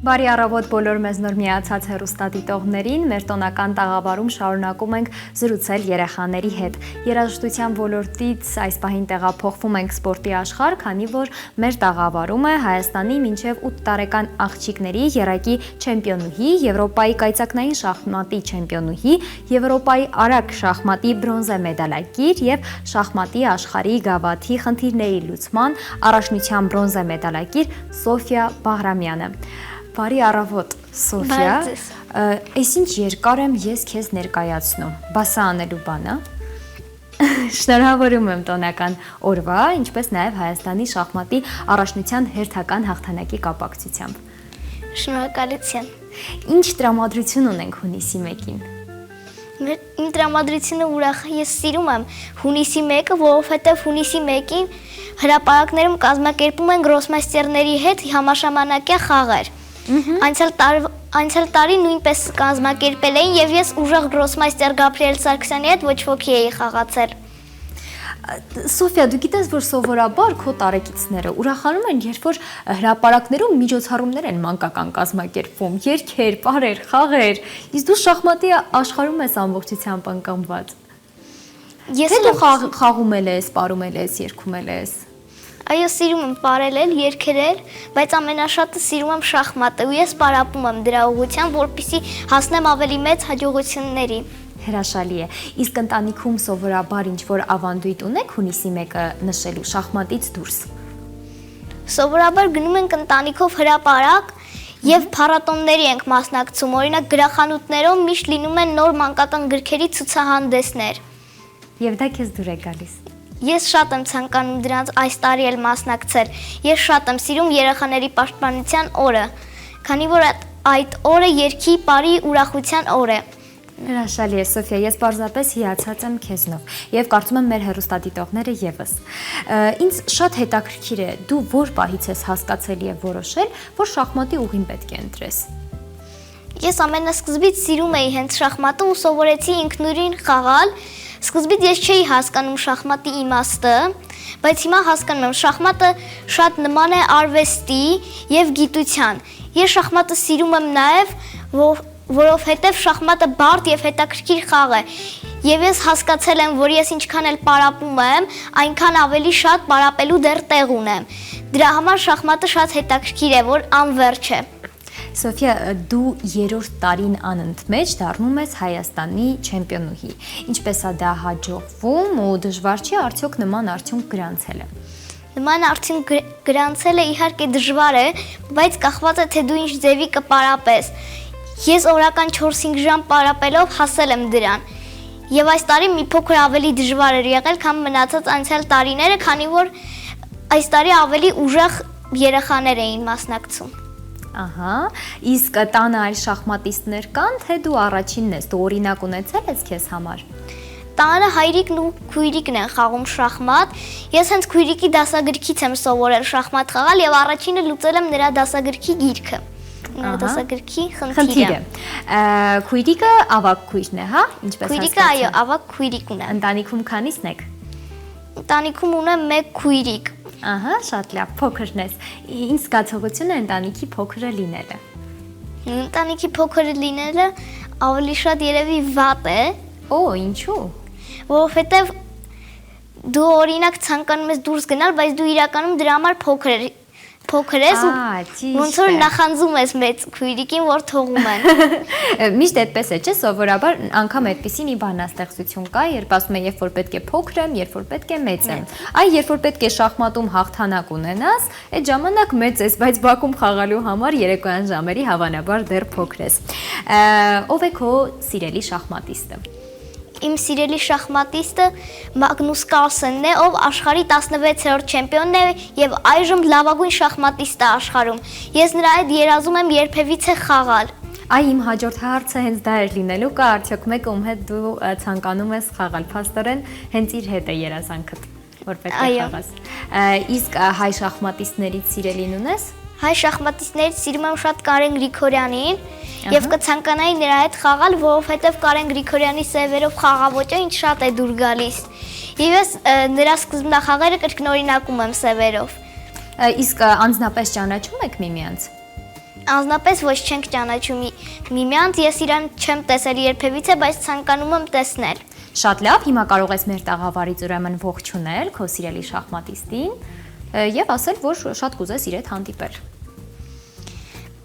Բարի առավոտ բոլոր մեզ նոր միացած հեռուստադիտողներին, մեր տոնական տաղավարում շարունակում ենք զրուցել երեխաների հետ։ Երաժշտության ոլորտից այս պահին տեղափոխվում ենք սպորտի աշխարհ, քանի որ մեր տաղավարում է Հայաստանի մինչև 8 տարեկան աղջիկների եռակի չեմպիոնուհի, Եվրոպայի կայծակնային շախմատի չեմպիոնուհի, Եվրոպայի արագ շախմատի բրոնզե մեդալակիր եւ շախմատի աշխարհի գավաթի խնդիրների լուծման առաջնության բրոնզե մեդալակիր Սոֆիա Բաղրամյանը։ Բարի առավոտ, Սոֆիա, այսինչ երկար եմ ես քեզ ներկայացնում, բասա անելու բանը, շնորհավորում եմ տոնական օրվա, ինչպես նաև Հայաստանի շախմատի առաջնության հերթական հաղթանակի կապակցությամբ։ Շնորհակալություն։ Ինչ տրամադրություն ունենք հունիսի 1-ին։ Իմ տրամադրությունը ուրախ է, ես սիրում եմ հունիսի 1-ը, որովհետև հունիսի 1-ին հրապարակներում կազմակերպում են գրոսմաստերների հետ համաշամանակյա խաղեր։ Անցյալ տարի նույնպես կազմակերպել էին եւ ես ուժեղ գրոսմաստեր Գաբրիել Սարգսյանի հետ ոչ ոքի էի խաղացել։ Սոֆիա, դու գիտես, որ սովորաբար քո տարեկիցները ուրախանում են, երբ որ հրապարակներում միջոցառումներ են մանկական կազմակերպվում, երգեր, պարեր, խաղեր, իսկ դու շախմատի աշխարհում ես ամբողջությամբ ընկղմված։ Ես խաղում ես, պարում ես, երգում ես։ Այո, սիրում եմ պարել, երգել, բայց ամենաշատը սիրում եմ շախմատը ու ես պարապում եմ դրա ուղղությամբ, որպեսզի հասնեմ ավելի մեծ հաջողությունների։ Հրաշալի է։ Իսկ ընտանիքում սովորաբար ինչ-որ ավանդույթ ունեք հունիսի 1-ը նշելու շախմատից դուրս։ Սովորաբար գնում ենք ընտանիքով հրապարակ եւ փառատոնների ենք մասնակցում, օրինակ գրախանութներում միշտ լինում են նոր մանկական գրքերի ցուցահանդեսներ։ Եվ դա քեզ դուր է գալիս։ Ես շատ եմ ցանկանում դրանց այս տարի էլ մասնակցել։ Ես շատ եմ սիրում երեխաների պաշտպանության օրը, քանի որ այդ օրը երգի, պարի, ուրախության օր է։ Հրաշալի է, Սոֆիա, ես պարզապես հիացած եմ քեզնով եւ կարծում եմ մեր հեռուստադիտողները եւս։ Ինձ շատ հետաքրքիր է, դու որ պահից ես հասկացել եւ որոշել, որ շախմատի ուղին պետք է ընտրես։ Ես ամենասկզբից սիրում էի հենց շախմատը ու սովորեցի ինքնուրույն խաղալ։ Սկզբից ես չէի հասկանում շախմատի իմաստը, բայց հիմա հասկանում եմ, շախմատը շատ նման է արվեստի եւ գիտության։ Ես շախմատը սիրում եմ նաեւ, որովհետեւ շախմատը բարդ եւ հետաքրքիր խաղ է։ Եվ ես հասկացել եմ, որ ես ինչքան էլ պարապում եմ, այնքան ավելի շատ պարապելու դեռ տեղ ունեմ։ Դրա համար շախմատը շատ հետաքրքիր է, որ անվերջ է։ Սոֆիա, դու երրորդ տարին անընդմեջ դառնում ես Հայաստանի չեմպիոնուհի։ Ինչպես է դա հաջողվում ու դժվար չի արդյոք նման արդյունք գրանցելը։ Նման արդյունք գրանցելը իհարկե դժվար է, բայց կախված է թե դու ինչ ձևի կպարապես։ Ես օրական 4-5 ժամ պարապելով հասել եմ դրան։ Եվ այս տարի մի փոքր ավելի դժվար էր եղել, քան մնացած անցյալ տարիները, քանի որ այս տարի ավելի ուժեղ երեխաներ էին մասնակցում։ Ահա, իսկ տանը այլ շախմատիստներ կան, թե դու առաջինն ես, դու օրինակ ունեցել ես քեզ համար։ Տանը հայրիկն ու քույրիկն են խաղում շախմատ։ Ես հենց քույրիկի դասագրքից եմ սովորել շախմատ խաղալ եւ առաջինը լուծել եմ նրա դասագրքի գիրքը։ Դասագրքի խնդիրը։ Քույրիկը ավագ քույրն է, հա, ինչպես հասկացա։ Քույրիկը, այո, ավագ քույրիկ ունեմ։ Ընտանիքում քանիսն եք։ Ընտանիքում ունեմ 1 քույրիկ։ Ահա, շատ լավ, փոքրն ես։ Ինչ զգացողություն է ընտանիքի փոքրը լինելը։ Ընտանիքի փոքրը լինելը ավելի շատ երևի վատ է։ Օ, ինչու՞։ Որովհետև դու օրինակ ցանկանում ես դուրս գնալ, բայց դու իրականում դրա համար փոքր ես ու ոնց որ նախանձում ես մեծ քույրիկին, որ թողում են։ Միշտ այդպես է, չէ՞, սովորաբար անգամ այդպեսի մի բանաստեղծություն կա, երբ ասում են, երբ որ պետք է փոքր եմ, երբ որ պետք է մեծ եմ։ Այ երբ որ պետք է շախմատում հաղթանակ ունենաս, այդ ժամանակ մեծ ես, բայց բակում խաղալու համար երեկոյան ժամերի հավանաբար դեռ փոքր ես։ Ով է քո սիրելի շախմատիստը։ Իմ սիրելի շախմատիստը Մագնուս Կարլսենն է, ով աշխարհի 16-րդ չեմպիոնն է եւ այժմ լավագույն շախմատիստ է աշխարհում։ Ես նրա հետ երազում եմ երբևիցե խաղալ։ Այ իմ հաջորդ հարցը հենց դա էր լինելու, կա արդյոք մեկը ում հետ դու ցանկանում ես խաղալ, փաստորեն հենց իր հետ է երազանքդ, որ պետք է խաղաս։ Իսկ հայ շախմատիստներից սիրելին ունես։ Հայ շախմատիստներից սիրում եմ շատ Կարեն Գրիգորյանին եւ կցանկանայի նրա հետ խաղալ, որովհետեւ Կարեն Գրիգորյանի սերվերով խաղաոճը ինձ շատ է դուր գալիս։ Եվ ես նրա սկզբնախաղերը կրկնօրինակում եմ սերվերով։ Իսկ անձնապես ճանաչում եք միմյանց։ անձնապես ոչ չենք ճանաչում միմյանց, ես իրան չեմ տեսել երբևիցե, բայց ցանկանում եմ տեսնել։ Շատ լավ, հիմա կարող ես մեր տաղավարից ուրեմն ողջունել քո սիրելի շախմատիստին եւ ասել, որ շատ կուզես իր հետ հանդիպել։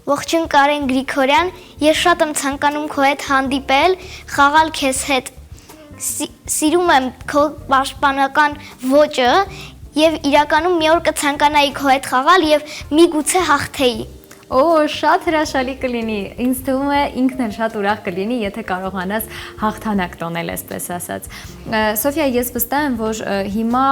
Ողջույն Կարեն Գրիգորյան, ես շատ եմ ցանկանում քո հետ հանդիպել, խաղալ քեզ հետ։ Սիրում եմ քո պաշտպանական ոճը եւ իրականում մի օր կցանկանայի քո հետ խաղալ եւ միգուցե հաղթեի։ Օ, շատ հրաշալի կլինի։ Ինձ թվում է ինքն էլ շատ ուրախ կլինի, եթե կարողանաս հաղթանակ տոնել, այսպես ասած։ Սոֆիա, ես վստահ եմ, որ հիմա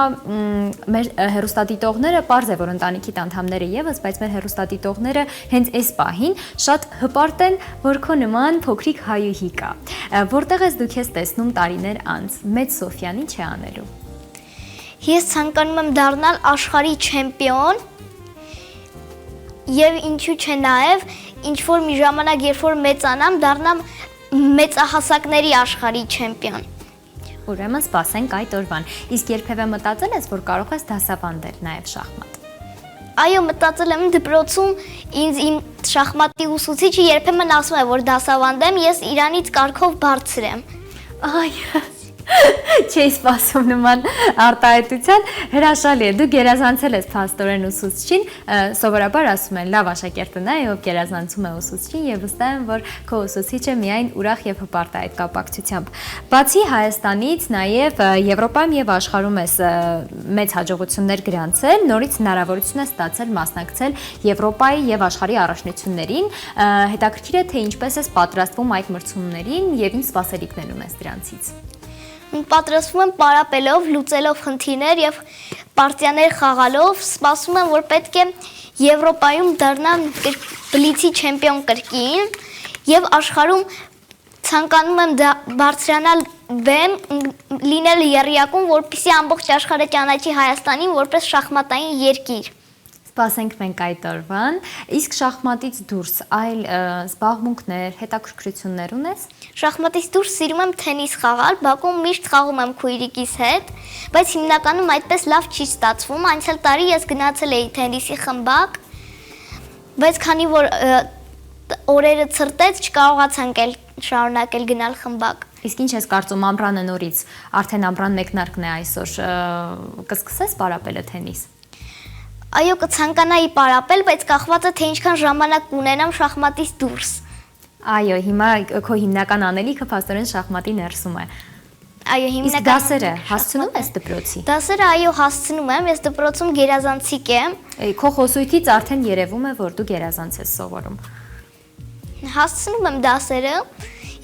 մեր հեռուստադիտողները, պարզ է, որ ընտանիքի անդամները եւս, բայց մեր հեռուստադիտողները հենց այս պահին շատ հպարտ են, որ քո նման փոքրիկ հայուհի կա։ Որտեղ ես դու քեզ տեսնում տարիներ անց, մեծ Սոֆիան ինչ է անելու։ Ես ցանկանում եմ դառնալ աշխարհի չեմպիոն։ Եվ ինչու՞ չէ նաև ինչ որ մի ժամանակ երբ որ մեծանամ, դառնամ մեծահասակների աշխարհի չեմպիոն։ Ուրեմն սպասենք այդ օրվան։ Իսկ երբևէ մտածել ես, որ կարող ես դասավանդել նաև շախմատ։ Այո, մտածել եմ դպրոցում ինձ իմ շախմատի ուսուցիչը երբեմն ասում է, որ դասավանդեմ, ես իրանից կարգով բարձր եմ։ Այ Չէի սպասում նման արտահայտության, հրաշալի է, դու գերազանցել ես փաստորեն ուսուցչին, սովորաբար ասում են լավ աշակերտը նա է, ով գերազանցում է ուսուցչին եւ վստահ եմ, որ քո ուսուցիչը միայն ուրախ եւ հպարտ է այդ կապակցությամբ։ Բացի Հայաստանից, նաեւ Եվրոպայում եւ աշխարհում ես մեծ հաջողություններ գրանցել, նորից հնարավորություն ես ստացել մասնակցել Եվրոպայի եւ աշխարհի առաջնություններին, հետաքրքիր է թե ինչպես ես պատրաստվում այդ մրցումներին եւ ինչ սպասելիքներ ունես դրանցից։ Պատրաստվում եմ պարապելով, լուծելով խնդիրներ եւ պարտիաներ խաղալով, սպասում եմ, որ պետք է Եվրոպայում դառնամ բլիցի չեմպիոն կրկին եւ աշխարհում ցանկանում եմ բարձրանալ բեմ, լինել եռյակում, որպեսզի ամբողջ աշխարհը ճանաչի Հայաստանին որպես շախմատային երկիր։ Սպասենք մենք այդ օրվան, իսկ շախմատից դուրս այլ զբաղմունքներ, հետաքրքրություններ ունես։ Շախմատից դուրս սիրում եմ թենիս խաղալ, Բաքվում միշտ խաղում եմ քույրիկիս հետ, բայց հիմնականում այդպես լավ չի ստացվում, անցյալ տարի ես գնացել էի թենիսի խմբակ, բայց քանի որ օրերը ցրտեց, չկարողացանք շարունակել գնալ խմբակ։ Իսկ ինչ ես կարծում ամռանը նորից, արդեն ամռան մեկնարկն է այսօր, կսկսես պարապելը թենիս։ Այո, կցանկանայի պարապել, բայց կախված է թե ինչքան ժամանակ կունենամ շախմատից դուրս։ Այո, հիմա քո հիմնական անելիքը փաստորեն շախմատի ներսում է։ Այո, հիմնական։ Իսկ դասերը հասցնում ես դպրոցի։ Դասերը այո, հասցնում եմ, ես դպրոցում գերազանցիկ եմ։ Քո խոսույթից արդեն երևում է, որ դու գերազանց ես սովորում։ Հասցնում եմ դասերը։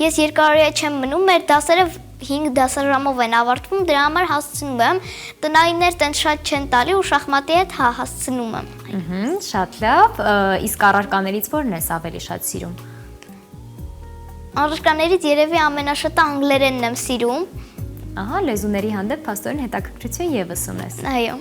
Ես երկարորյա չեմ մնում, մեր դասերը 5 դասաժամով են ավարտվում, դրա համար հասցնում եմ։ Տնայիններ տենց շատ չեն տալի ու շախմատի հետ հասցնում եմ։ Շատ լավ, իսկ առարկաներից ո՞րն ես ավելի շատ սիրում։ Առարկաներից երևի ամենաշատը անգլերենն եմ սիրում։ Ահա, լեզուների հանդեպ փաստորեն հետաքրքրություն եւս ունես։ Այո,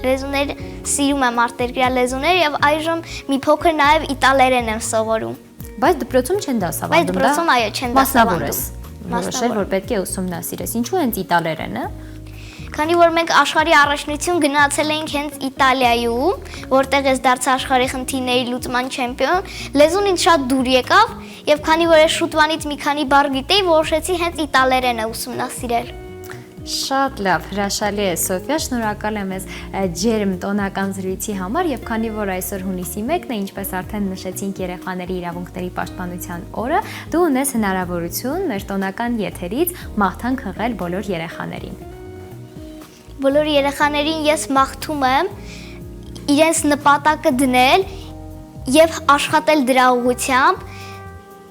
լեզուներ սիրում եմ, արտերկրյա լեզուներ եւ այժմ մի փոքր նաեւ իտալերեն եմ սովորում։ Բայց դպրոցում չեն դասավանդում, Բայց դպրոցում այո, չեն դասավանդում։ Որոշել, որ պետք է ուսումնասիրես։ Ինչու հենց իտալերենը։ Քանի որ մենք աշխարհի առաջնություն գնացել էինք հենց Իտալիայում, որտեղ ես դարձա աշխարհի խնդիրների լուծման չեմպիոն, լեզուն ինձ շատ դուր եկավ, եւ քանի որ ես շուտվանից մի քանի բառ գիտեի, որոշեցի հենց իտալերենը ուսումնասիրել։ Շատ լավ, հրաշալի է Սոֆիա, շնորհակալ եմ ես ջերմ տոնական զրույցի համար եւ քանի որ այսօր հունիսի 1-ն է, ինչպես արդեն նշեցինք երեխաների իրավունքների պաշտպանության օրը, դու ունես հնարավորություն մեր տոնական եթերից մաղթան խղել բոլոր երեխաներին։ Բոլոր երեխաներին ես մաղթում եմ իրենց նպատակը դնել եւ աշխատել դրա ուղղությամբ,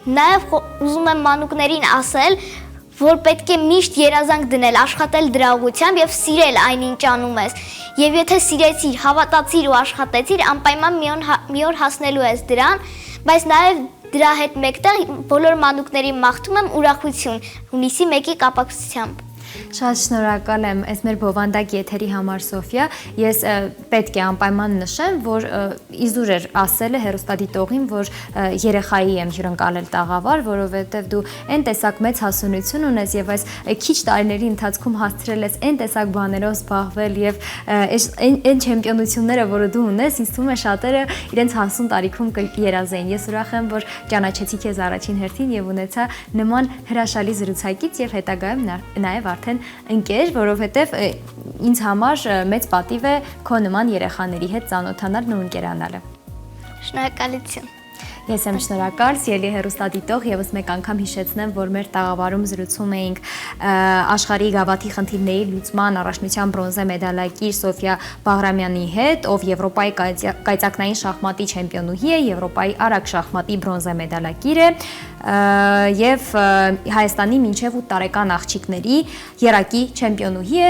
նաեւ ուզում եմ մանուկներին ասել, որ պետք է միշտ երազանք դնել, աշխատել դրա ուղղությամբ եւ սիրել այն ինչ անում ես։ Եվ եթե սիրեցիր, հավատացիր ու աշխատեցիր, անպայման մի օր հասնելու ես դրան, բայց նաեւ դրա հետ մեկտեղ բոլոր մանուկներին մաղթում եմ ուրախություն հունիսի 1-ի կապակցությամբ։ Շատ շնորհակալ եմ այս մեր բովանդակ եթերի համար Սոֆիա։ Ես պետք է անպայման նշեմ, որ իզուր էր ասել է հեռուստադիտողին, որ երեխայի եմ հյուրընկալել տաղավար, որովհետև դու այն տեսակ մեծ հասունություն ունես եւ այս քիչ տարիների ընթացքում հասցրել ես այն տեսակ բաներով զբաղվել եւ այն չեմպիոնությունները, որը դու ունես, ինձ թվում է շատերը իրենց հասուն տարիքում կերազեին։ Ես ուրախ եմ, որ ճանաչեցի քեզ առաջին հերթին եւ ունեցա նման հրաշալի զրուցակից եւ հետագայում նաեւ արդեն ընկեր, որովհետեւ ինձ համար մեծ պատիվ է քո նման երեխաների հետ ծանոթանալն ու ընկերանալը։ Շնորհակալություն։ Ես եմ շնորհակալ, սիրելի հեռուստադիտող, եւս մեկ անգամ հիշեցնեմ, որ մեր տաղավարում զրուցում էինք աշխարհի գավաթի խնդիրների լուծման առաջնության բրոնզե մեդալակիր Սոֆիա Բաղրամյանի հետ, ով Եվրոպայի կայծակնային շախմատի չեմպիոնուհի է, Եվրոպայի արագ շախմատի բրոնզե մեդալակիր է եւ Հայաստանի մինչեւ 8 տարեկան աղջիկների երակի չեմպիոնուհի է։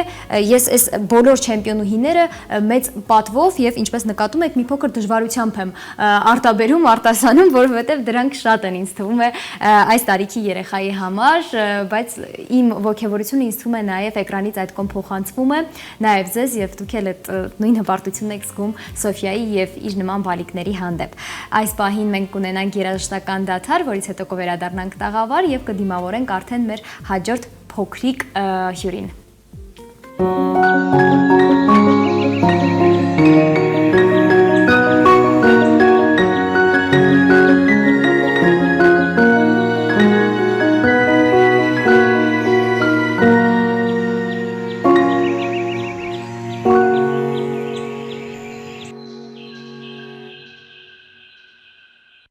Ես այս բոլոր չեմպիոնուհիները մեծ պատվով եւ ինչպես նկատում եք մի փոքր դժվարությամբ եմ արտաբերում, արտասանում, որովհետեւ դրանք շատ են ինձ թվում է այս տարիքի երեխայի համար, բայց իմ ողջավորությունը ինձ թվում է նաեւ էկրանից այդ կողմ փոխանցվում է նաեւ ձեզ եւ դուք էլ այդ նույն հպարտությունն եք զգում Սոֆիայի եւ իր նման բալիկների հանդեպ։ Այս պահին մենք կունենանք երաժշտական դադար, որից հետո կվերադառնանք տաղավար եւ կդիմավորենք արդեն մեր հաջորդ փոքրիկ հյուրին։